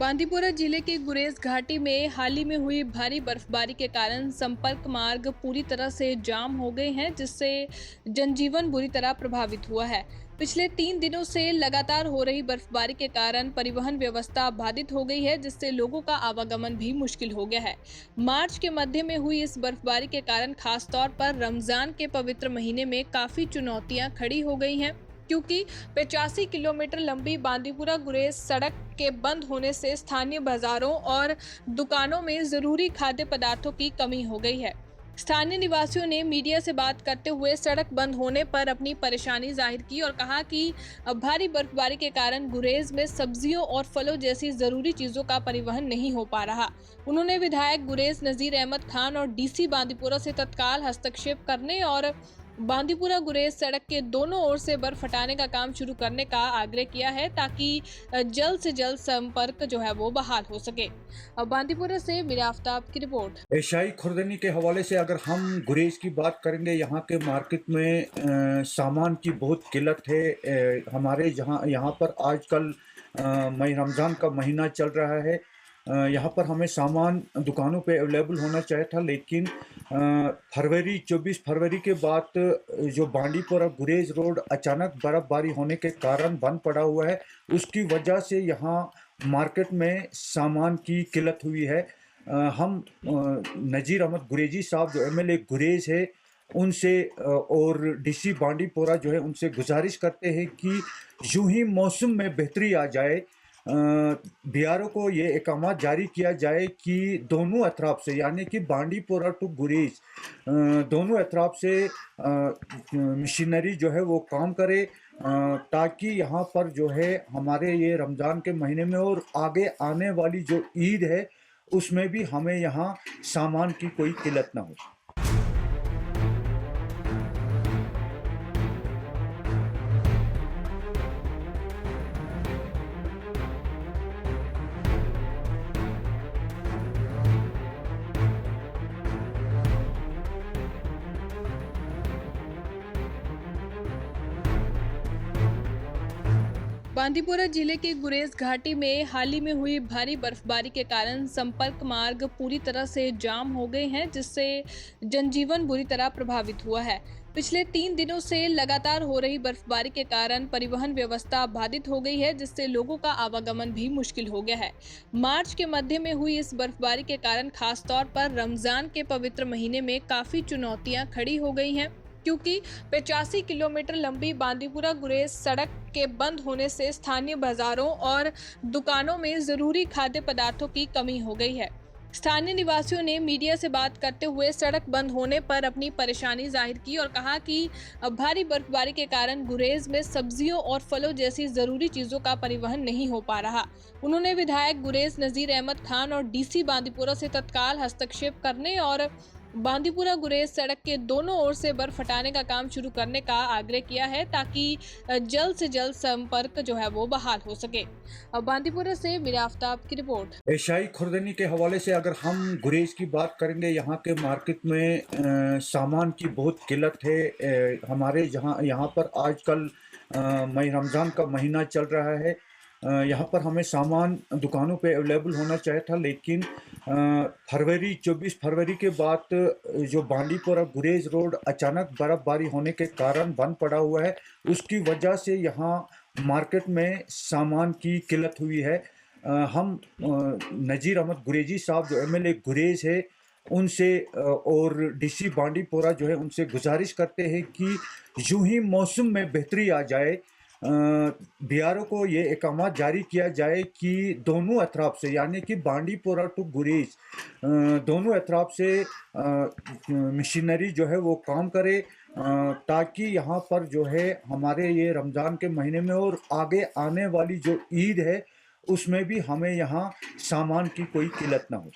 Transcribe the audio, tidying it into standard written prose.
बांदीपुरा जिले के गुरेज घाटी में हाल ही में हुई भारी बर्फबारी के कारण संपर्क मार्ग पूरी तरह से जाम हो गए हैं, जिससे जनजीवन बुरी तरह प्रभावित हुआ है। पिछले 3 दिनों से लगातार हो रही बर्फबारी के कारण परिवहन व्यवस्था बाधित हो गई है, जिससे लोगों का आवागमन भी मुश्किल हो गया है। मार्च के मध्य में हुई इस बर्फबारी के कारण खासतौर पर रमजान के पवित्र महीने में काफी चुनौतियां खड़ी हो गई हैं, क्योंकि 85 किलोमीटर लंबी बांदीपुरा गुरेज सड़क के बंद होने से स्थानीय बाजारों और दुकानों में जरूरी खाद्य पदार्थों की कमी हो गई है। स्थानीय निवासियों ने मीडिया से बात करते हुए सड़क बंद होने पर अपनी परेशानी जाहिर की और कहा कि भारी बर्फबारी के कारण गुरेज में सब्जियों और फलों जैसी जरूरी चीजों का परिवहन नहीं हो पा रहा। उन्होंने विधायक गुरेज नजीर अहमद खान और डीसी बांदीपुरा से तत्काल हस्तक्षेप करने और बांदीपुरा गुरेज सड़क के दोनों ओर से बर्फ हटाने का काम शुरू करने का आग्रह किया है, ताकि जल्द से जल्द संपर्क जो है वो बहाल हो सके। अब बांदीपुरा से मीरा आफ्ताब की रिपोर्ट। एशियाई खुर्दनी के हवाले से अगर हम गुरेज की बात करेंगे, यहाँ के मार्केट में सामान की बहुत किल्लत है। हमारे यहाँ पर आजकल मई रमज़ान का महीना चल रहा है। यहाँ पर हमें सामान दुकानों पे अवेलेबल होना चाहिए था, लेकिन 24 फरवरी के बाद जो बांदीपुरा गुरेज रोड अचानक बर्फबारी होने के कारण बंद पड़ा हुआ है, उसकी वजह से यहाँ मार्केट में सामान की किल्लत हुई है। हम नज़ीर अहमद गुरेजी साहब जो एमएलए गुरेज है, उनसे और डीसी बांदीपुरा जो है, उनसे गुजारिश करते हैं कि यूं ही मौसम में बेहतरी आ जाए, बीआरओ को ये अहकाम जारी किया जाए कि दोनों अतराफ से, यानी कि बांदीपुरा टू गुरेज दोनों अतराफ से मशीनरी जो है वो काम करे, ताकि यहाँ पर जो है हमारे ये रमज़ान के महीने में और आगे आने वाली जो ईद है उसमें भी हमें यहाँ सामान की कोई किल्लत ना हो। बांदीपुरा जिले के गुरेज घाटी में हाल ही में हुई भारी बर्फबारी के कारण संपर्क मार्ग पूरी तरह से जाम हो गए हैं, जिससे जनजीवन बुरी तरह प्रभावित हुआ है। पिछले 3 दिनों से लगातार हो रही बर्फबारी के कारण परिवहन व्यवस्था बाधित हो गई है, जिससे लोगों का आवागमन भी मुश्किल हो गया है। मार्च के मध्य में हुई इस बर्फबारी के कारण खासतौर पर रमजान के पवित्र महीने में काफी चुनौतियां खड़ी हो गई हैं, क्योंकि 85 किलोमीटर लंबी बांदीपुरा गुरेज सड़क के बंद होने से स्थानीय बाजारों और दुकानों में जरूरी खाद्य पदार्थों की कमी हो गई है। स्थानीय निवासियों ने मीडिया से बात करते हुए सड़क बंद होने पर अपनी परेशानी जाहिर की और कहा कि भारी बर्फबारी के कारण गुरेज में सब्जियों और फलों जैसी जरूरी चीजों का परिवहन नहीं हो पा रहा। उन्होंने विधायक गुरेज नजीर अहमद खान और डीसी बांदीपुरा से तत्काल हस्तक्षेप करने और बांदीपुरा गुरेज सड़क के दोनों ओर से बर्फ हटाने का काम शुरू करने का आग्रह किया है, ताकि जल्द से जल्द संपर्क जो है वो बहाल हो सके। अब बांदीपुरा से मीरा आफ्ताब की रिपोर्ट। एशियाई खुर्दनी के हवाले से अगर हम गुरेज की बात करेंगे, यहाँ के मार्केट में सामान की बहुत किल्लत है। हमारे यहाँ पर आजकल मई रमज़ान का महीना चल रहा है। यहाँ पर हमें सामान दुकानों पे अवेलेबल होना चाहिए था, लेकिन 24 फरवरी के बाद जो बांदीपुरा गुरेज रोड अचानक बर्फबारी होने के कारण बंद पड़ा हुआ है, उसकी वजह से यहाँ मार्केट में सामान की किल्लत हुई है। हम नज़ीर अहमद गुरेजी साहब जो एमएलए गुरेज है, उनसे और डीसी बांदीपुरा जो है, उनसे गुजारिश करते हैं कि यूं ही मौसम में बेहतरी आ जाए, बीआरओ को ये अहकाम जारी किया जाए कि दोनों अतराफ से, यानी कि बांदीपुरा टू गुरेज दोनों अतराफ से मशीनरी जो है वो काम करे, ताकि यहाँ पर जो है हमारे ये रमज़ान के महीने में और आगे आने वाली जो ईद है उसमें भी हमें यहाँ सामान की कोई किल्लत ना हो।